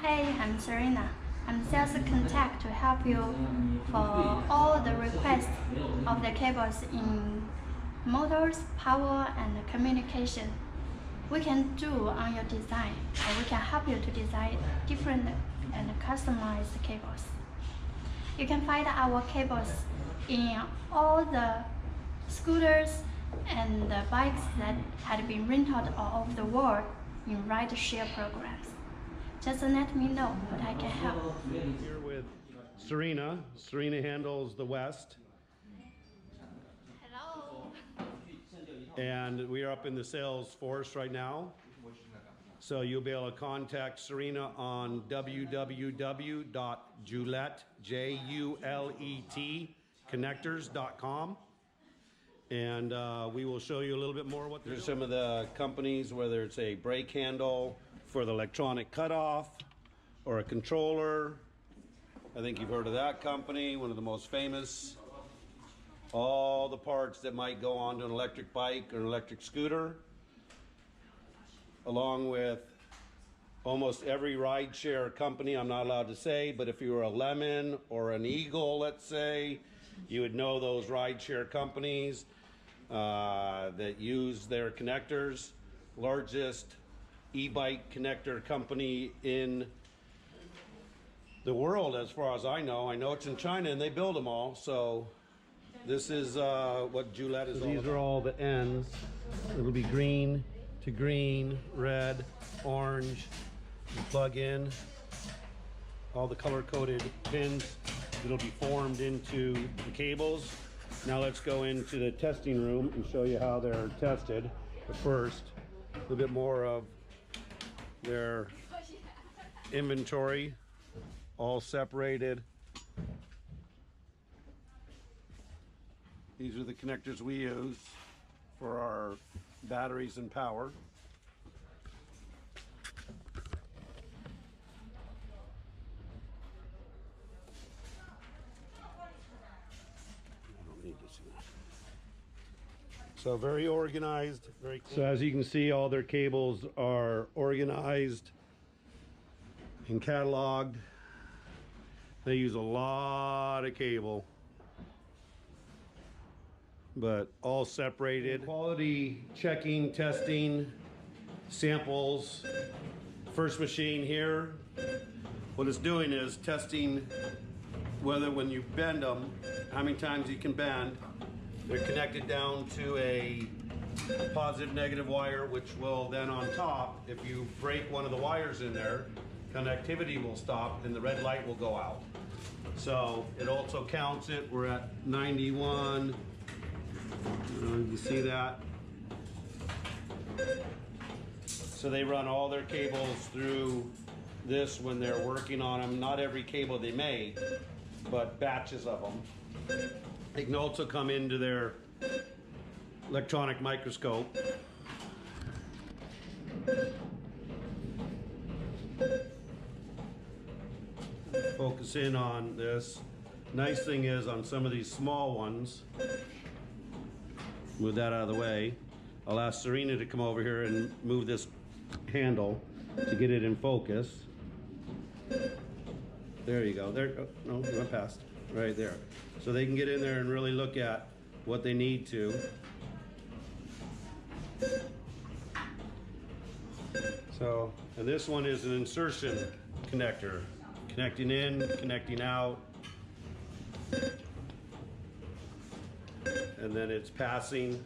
Hey, I'm Serena. I'm sales contact to help you for all the requests of the cables in motors, power, and communication. We can do on your design, and we can help you to design different and customized cables. You can find our cables in all the scooters and the bikes that had been rented all over the world in ride-share programs. Just let me know what I can help. Here with Serena. Serena handles the West. Hello. And we are up in the sales force right now. So you'll be able to contact Serena on www.julet, connectors.com. And we will show you a little bit more what there's some of the companies, whether it's a brake handle for the electronic cutoff or a controller. I think you've heard of that company, one of the most famous. All the parts that might go onto an electric bike or an electric scooter, along with almost every ride-share company. I'm not allowed to say, but if you were a Lemon or an Eagle, let's say, you would know those ride-share companies that use their connectors. Largest e-bike connector company in the world, as far as I know. I know it's in China and they build them all. So this is what Julet is all about. These are all the ends. It'll be green to green, red, orange. You plug in all the color-coded pins. It'll be formed into the cables. Now let's go into the testing room and show you how they're tested. But first, a little bit more of their inventory, all separated. These are the connectors we use for our batteries and power. So very organized, very clean. So as you can see, all their cables are organized and cataloged. They use a lot of cable, but all separated. Quality checking, testing, samples. First machine here, what it's doing is testing whether when you bend them, how many times you can bend. They're connected down to a positive negative wire, which will then on top, if you break one of the wires in there, connectivity will stop and the red light will go out. So it also counts it. We're at 91. You see that? So they run all their cables through this when they're working on them. Not every cable they make, but batches of them. They can also come into their electronic microscope. Focus in on this. Nice thing is on some of these small ones, move that out of the way. I'll ask Serena to come over here and move this handle to get it in focus. There you go. There. Oh, no, you went past. Right there. So they can get in there and really look at what they need to. So, and this one is an insertion connector. Connecting in, connecting out. And then it's passing.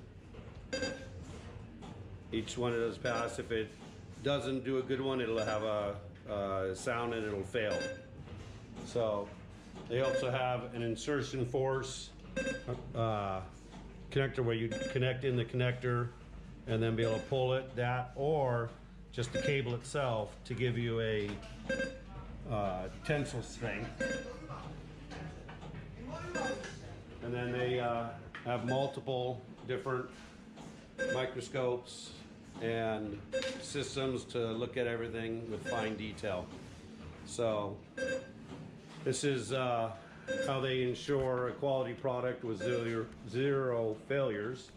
Each one of those pass. If it doesn't do a good one, it'll have a sound and it'll fail. So they also have an insertion force connector where you connect in the connector and then be able to pull it, that, or just the cable itself to give you a tensile strength. And then they have multiple different microscopes and systems to look at everything with fine detail. So this is how they ensure a quality product with zero failures.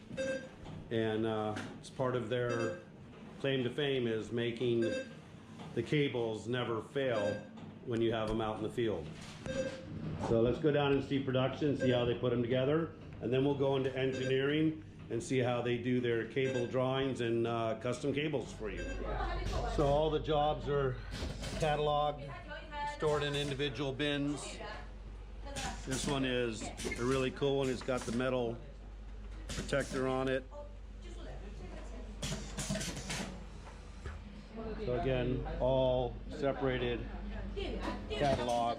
And it's part of their claim to fame is making the cables never fail when you have them out in the field. So let's go down and see production, see how they put them together, and then we'll go into engineering and see how they do their cable drawings and custom cables for you. So all the jobs are cataloged, stored in individual bins. This one is a really cool one. It's got the metal protector on it. So again, all separated, catalog.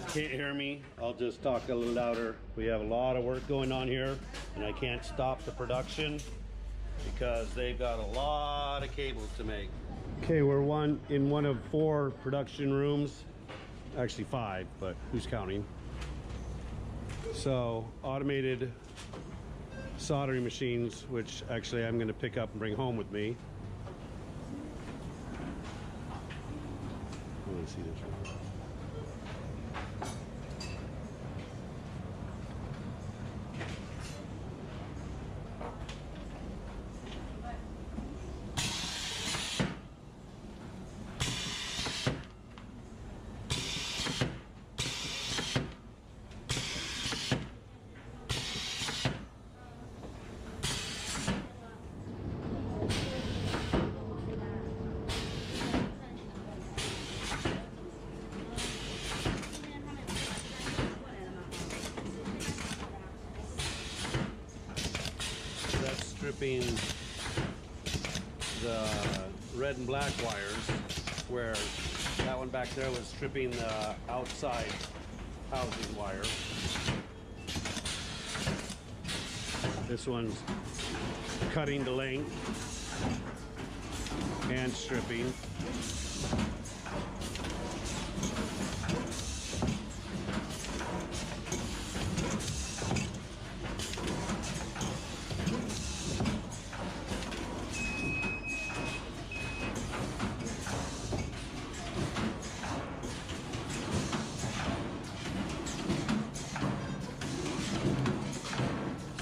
Can't hear me? I'll just talk a little louder. We have a lot of work going on here, and I can't stop the production because they've got a lot of cables to make. Okay, we're in one of 4 production rooms. Actually 5, but who's counting? So automated soldering machines, which actually I'm going to pick up and bring home with me. I want to see this one. Stripping the red and black wires, where that one back there was stripping the outside housing wire. This one's cutting the length and stripping.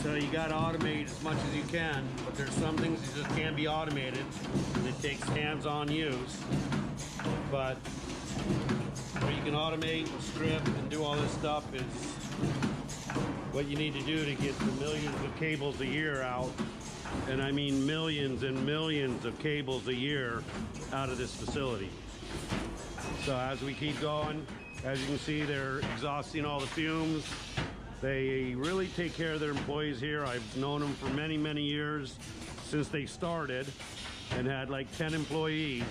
So you got to automate as much as you can, but there's some things that just can't be automated, and it takes hands-on use. But where you can automate and strip and do all this stuff is what you need to do to get the millions of cables a year out. And I mean millions and millions of cables a year out of this facility. So as we keep going, as you can see, they're exhausting all the fumes. They really take care of their employees here. I've known them for many, many years, since they started, and had like 10 employees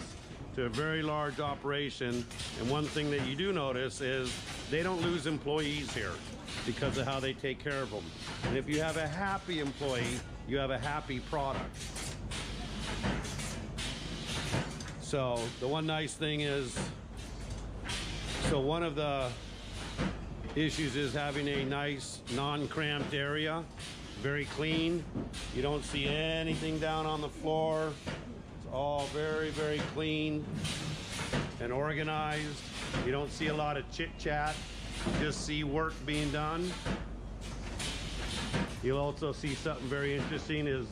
to a very large operation. And one thing that you do notice is they don't lose employees here because of how they take care of them. And if you have a happy employee, you have a happy product. So the one nice thing is, so one of the issues is having a nice non-cramped area, very clean. You don't see anything down on the floor. It's all very, very clean and organized. You don't see a lot of chit-chat. You just see work being done. You'll also see something very interesting is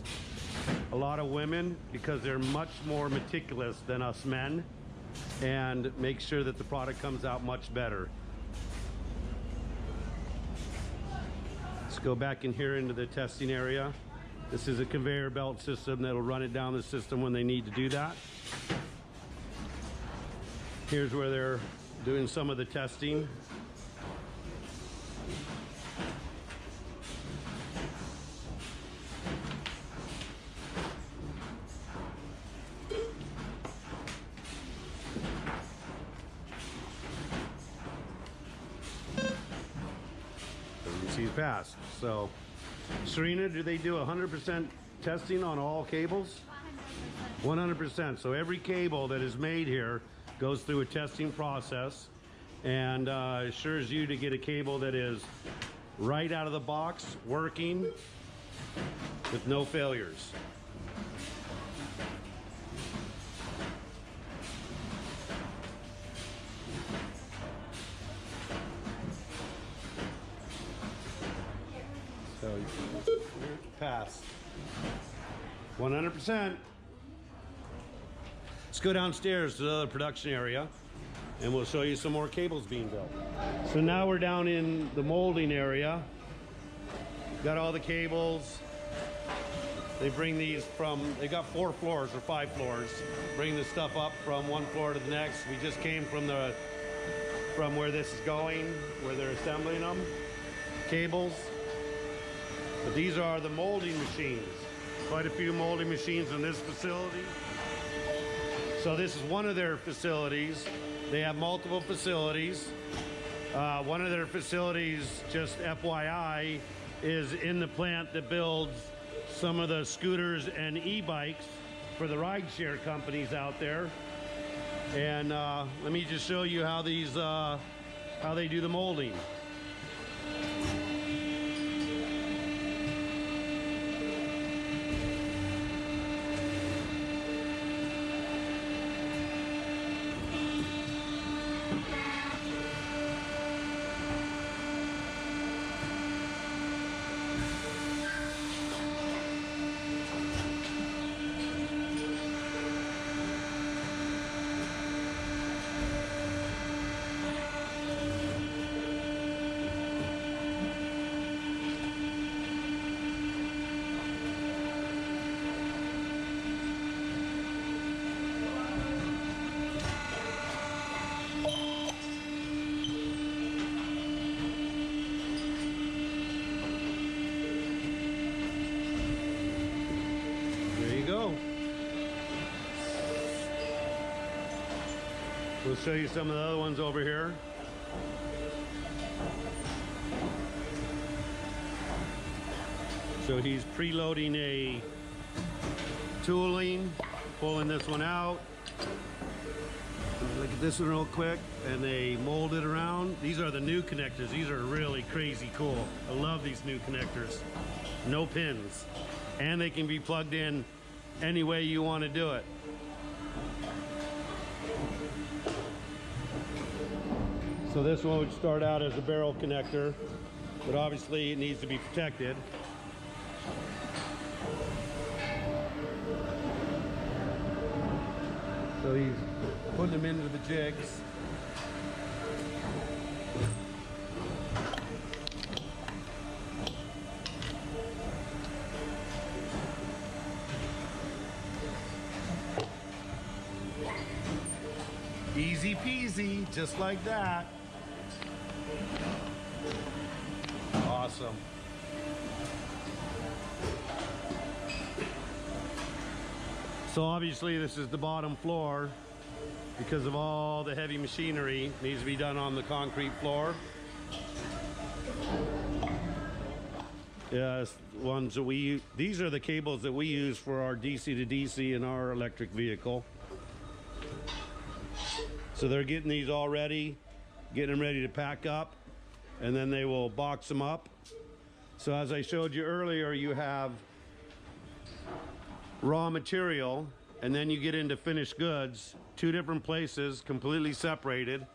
a lot of women, because they're much more meticulous than us men, and make sure that the product comes out much better. Let's go back in here into the testing area. This is a conveyor belt system that'll run it down the system when they need to do that. Here's where they're doing some of the testing. He's passed. So, Serena, do they do 100% testing on all cables? 100%. So every cable that is made here goes through a testing process, and assures you to get a cable that is right out of the box, working, with no failures. So pass. 100%. Let's go downstairs to the other production area and we'll show you some more cables being built. So now we're down in the molding area. Got all the cables. They bring these from, they got 4 floors or 5 floors. Bring the stuff up from one floor to the next. We just came from where this is going, where they're assembling them, cables. But these are the molding machines. Quite a few molding machines in this facility. So this is one of their facilities. They have multiple facilities. One of their facilities, just FYI, is in the plant that builds some of the scooters and e-bikes for the rideshare companies out there. And let me just show you how these, how they do the molding. We'll show you some of the other ones over here. So he's preloading a tooling, pulling this one out. Look at this one real quick, and they mold it around. These are the new connectors. These are really crazy cool. I love these new connectors. No pins. And they can be plugged in any way you want to do it. So this one would start out as a barrel connector, but obviously it needs to be protected. So he's putting them into the jigs. Easy peasy, just like that. Awesome. So obviously this is the bottom floor because of all the heavy machinery. It needs to be done on the concrete floor. Yes, ones that we use. These are the cables that we use for our DC to DC in our electric vehicle. So they're getting these all ready, getting them ready to pack up, and then they will box them up. So as I showed you earlier, you have raw material, and then you get into finished goods, 2 different places, completely separated,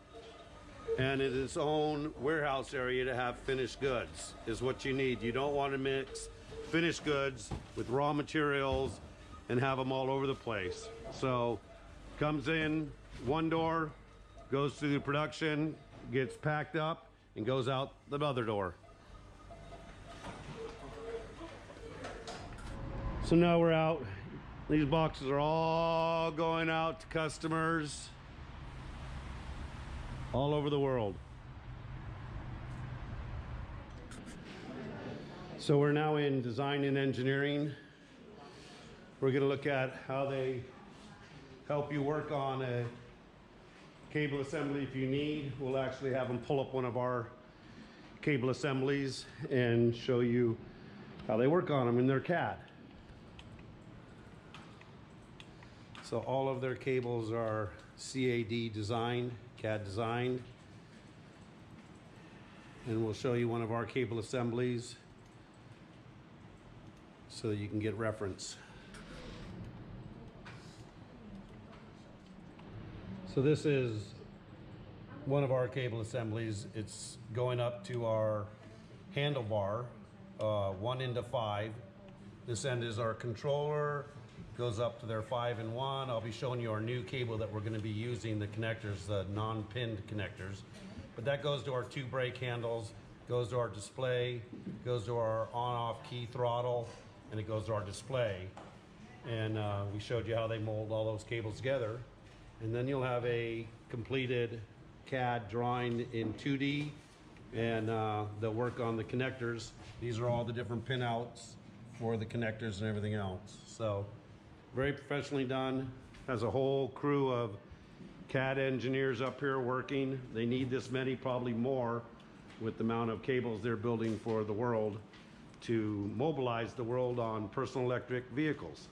and in its own warehouse area to have finished goods is what you need. You don't want to mix finished goods with raw materials and have them all over the place. So comes in one door, goes through the production, gets packed up, and goes out the other door. So now we're out. These boxes are all going out to customers all over the world. So we're now in design and engineering. We're going to look at how they help you work on a cable assembly if you need. We'll actually have them pull up one of our cable assemblies and show you how they work on them in their CAD. So all of their cables are CAD designed, CAD designed. And we'll show you one of our cable assemblies so that you can get reference. So this is one of our cable assemblies. It's going up to our handlebar, 1 into 5. This end is our controller, goes up to their 5-in-1. I'll be showing you our new cable that we're going to be using, the connectors, the non-pinned connectors. But that goes to our 2 brake handles, goes to our display, goes to our on-off key throttle, and it goes to our display. And we showed you how they mold all those cables together. And then you'll have a completed CAD drawing in 2D, and they'll work on the connectors. These are all the different pinouts for the connectors and everything else. So very professionally done. Has a whole crew of CAD engineers up here working. They need this many, probably more, with the amount of cables they're building for the world to mobilize the world on personal electric vehicles.